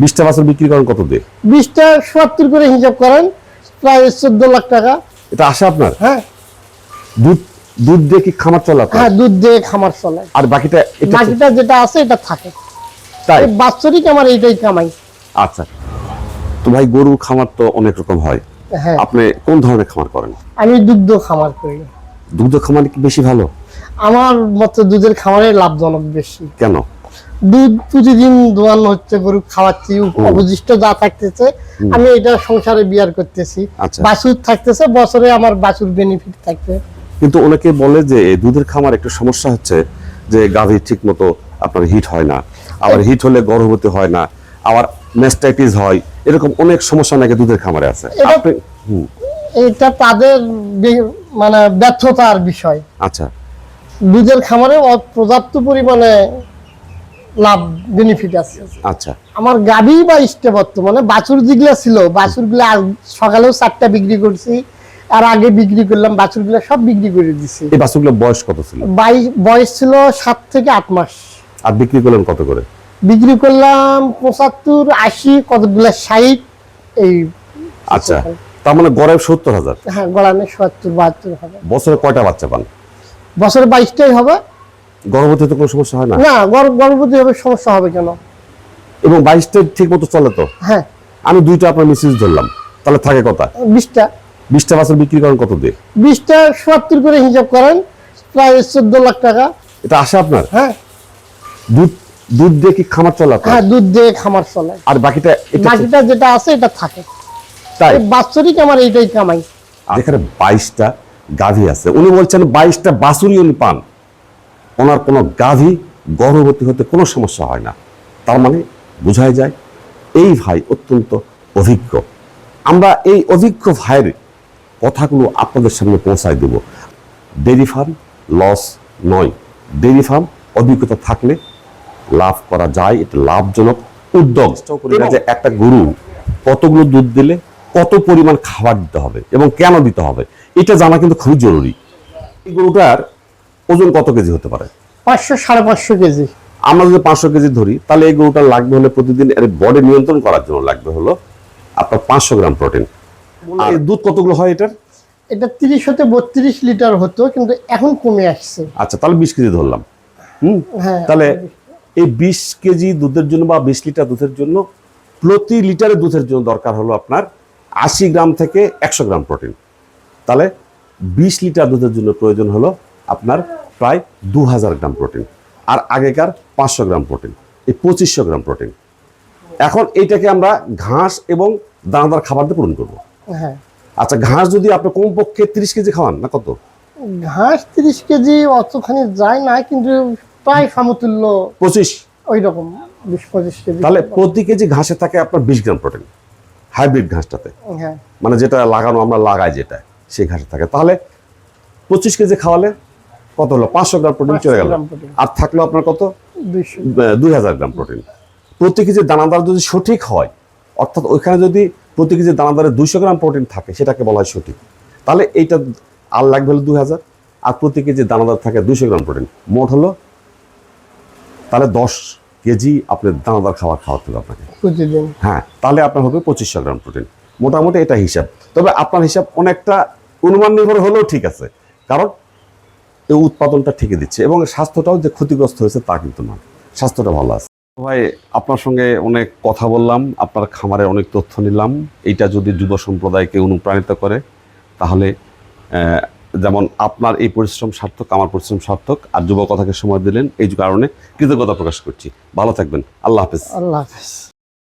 20টা বাছুর বিক্রি করেন কত দিয়ে? 20টা ৭০ করে হিসাব করেন, প্রায় 14 লাখ টাকা। এটা আসে আপনার? হ্যাঁ। দুধ দুধ দিয়ে কি খামার চলে আপনার? হ্যাঁ, দুধ দিয়ে খামার চলে। আর বাকিটা বাকিটা যেটা আছে এটা থাকে। তাই বাৎসরিক আমার এইটাই কামাই। আচ্ছা, তো ভাই গরুর খামার তো অনেক রকম হয়। হ্যাঁ, আপনি কোন ধরনের খামার করেন? আমি দুগ্ধ খামার করি। দুধ খামার কি বেশি ভালো? আমার মতে দুধের খামারে লাভজনক বেশি। কেন? দুধ প্রতিদিন দোয়ানো হচ্ছে, গরু খাওয়াচ্ছি, অবশিষ্ট যা থাকতেছে আমি এটা সংসারে বিয়ার করতেছি। আচ্ছা। বাছুর থাকতেছে, বছরে আমার বাছুর বেনিফিট থাকবে। কিন্তু অনেকে বলে যে দুধের খামার একটা সমস্যা হচ্ছে যে গাভী ঠিক মতো আপনার হিট হয় না, আবার হিট হলে গর্ভবতী হয় না, আবার ম্যাস্টাইটিস হয়, এরকম অনেক সমস্যা নাকি দুধের খামারে আছে। এটা তাদের মানে ব্যর্থতার বিষয়। আচ্ছা, দুধের খামারে পর্যাপ্ত পরিমাণে লাভ বেনিফিট আছে। আচ্ছা। আমার গাভী বা ইষ্টে বর্তমানে বাছুর যেগুলা ছিল, বাছুরগুলা সকালেও 4টা বিক্রি করছি, আর আগে বিক্রি করলাম, বাছুরগুলা সব বিক্রি করে দিছি। এই বাছুরগুলোর বয়স কত ছিল? বয়স ছিল 7 থেকে 8 মাস। আর বিক্রি করলেন কত করে? বিক্রি করলাম 75, 80, কতগুলা 60 এই। আচ্ছা, তার মানে গড়ে 70,000। হ্যাঁ, গড়ানে 70, 72 হবে। বছরে কয়টা বাচ্চা পান? বছরে 22টাই হবে। গর্ভবতীতে কোনো সমস্যা হয় না? না, গর্ভবতী হবে, সমস্যা হবে কেন? এবং 22টা ঠিক মতো চলে তো? হ্যাঁ। আমি 2টা আপনার মিসেস ধরলাম, তাহলে থাকে কথা 20টা। 20টা বাছুর বিক্রি করেন কত দিয়ে? 20টা ৭০ করে হিসাব করেন, প্রায় 14 লাখ টাকা। এটা আসে আপনার? হ্যাঁ। দুধ দুধ দিয়ে কি খামার চলে আপনার? হ্যাঁ, দুধ দিয়ে খামার চলে। আর বাকিটা যেটা আছে এটা থাকে। তাই বাৎসরিক আমার এইটাই কামাই। যেখানে 22টা গাভী আছে, উনি বলছেন 22টা বাছুরই উনি পান, ওনার কোনো গাভী গর্ভবতী হতে কোনো সমস্যা হয় না। তার মানে বোঝাই যায় এই ভাই অত্যন্ত অভিজ্ঞ। আমরা এই অভিজ্ঞ ভাইয়ের কথাগুলো আপনাদের সামনে পৌঁছায় দেব। ডেইরি ফার্ম লস নয়, ডেইরি ফার্ম অভিজ্ঞতা থাকলে লাভ করা যায়, এটা লাভজনক উদ্যোগ। যে একটা গরু কতগুলো দুধ দিলে কত পরিমাণ খাবার দিতে হবে এবং কেন দিতে হবে এটা জানা কিন্তু খুবই জরুরি। এই গরুটার ওজন কত কেজি হতে পারে? 500, 550 কেজি। আমরা যদি 500 কেজি ধরি, তাহলে এই গরুটা লাগবে হলে প্রতিদিন এর বডি নিয়ন্ত্রণ করার জন্য লাগবে হলো আপনার 500 গ্রাম প্রোটিন। আর দুধ কতগুলো হয় এটার? এটা 30 হতে 32 লিটার হতো, কিন্তু এখন কমে আসছে। আচ্ছা, তাহলে 20 কেজি ধরলাম। হ্যাঁ, তাহলে এই 20 কেজি দুধের জন্য বা 20 লিটার দুধের জন্য প্রতি লিটারে দুধের জন্য দরকার হলো আপনার 80 গ্রাম থেকে 100 গ্রাম প্রোটিন। তাহলে 20 লিটার দুধের জন্য প্রয়োজন হলো আপনার প্রায় 2000 গ্রাম প্রোটিন। আর আগেকার 500 গ্রাম প্রোটিন, এই 2500 গ্রাম প্রোটিন। এখন এইটাকে আমরা ঘাস এবং দানাদার খাবার দিয়ে পূরণ করবো। হ্যাঁ। আচ্ছা, ঘাস যদি আপনি কমপক্ষে 30 কেজি খাওয়ান না, কত? ঘাস 30 কেজি অতখানি যায় না, কিন্তু প্রায় সমতুল্য 25 ওই রকম 20-25 কেজি। তাহলে প্রতি কেজি ঘাসে থাকে আপনার 20 গ্রাম প্রোটিন, হাইব্রিড ঘাসটাতে। হ্যাঁ, মানে যেটা লাগানো আমরা লাগাই যেটা, সেই ঘাসে থাকে। তাহলে 25 কেজি খাওয়ালে কত হলো? 500 গ্রাম প্রোটিন চলে গেল। আর থাকলো আপনার কত? 2000 গ্রাম প্রোটিন। প্রতি কেজি দানাদার যদি সঠিক হয়, অর্থাৎ ওইখানে যদি প্রতি কেজি দানাদারে 200 গ্রাম প্রোটিন থাকে, সেটাকে বলা হয় সঠিক। তাহলে এইটা আর লাগবে হলো 2000, আর প্রতি কেজি দানাদার থাকে 200 গ্রাম প্রোটিন, মোট হলো তাহলে 10 কেজি আপনি দানাদার খাবার খাওয়াতে হবে আপনাকে প্রতিদিন। হ্যাঁ, তাহলে আপনার হবে 2500 গ্রাম প্রোটিন। মোটামুটি এটা হিসাব। তবে আপনার হিসাব অনেকটা অনুমান নির্ভর হলেও ঠিক আছে, কারণ এই উৎপাদনটা ঠিকই দিচ্ছে এবং স্বাস্থ্যটাও যে ক্ষতিগ্রস্ত হয়েছে তা কিন্তু না, স্বাস্থ্যটা ভালো আছে। ভাই, আপনার সঙ্গে অনেক কথা বললাম, আপনার খামারের অনেক তথ্য নিলাম। এইটা যদি যুব সম্প্রদায়কে অনুপ্রাণিত করে, তাহলে যেমন আপনার এই পরিশ্রম সার্থক, আমার পরিশ্রম সার্থক। আর যুব কথাকে সময় দিলেন, এই কারণে কৃতজ্ঞতা প্রকাশ করছি। ভালো থাকবেন। আল্লাহ হাফেজ। আল্লাহ হাফেজ।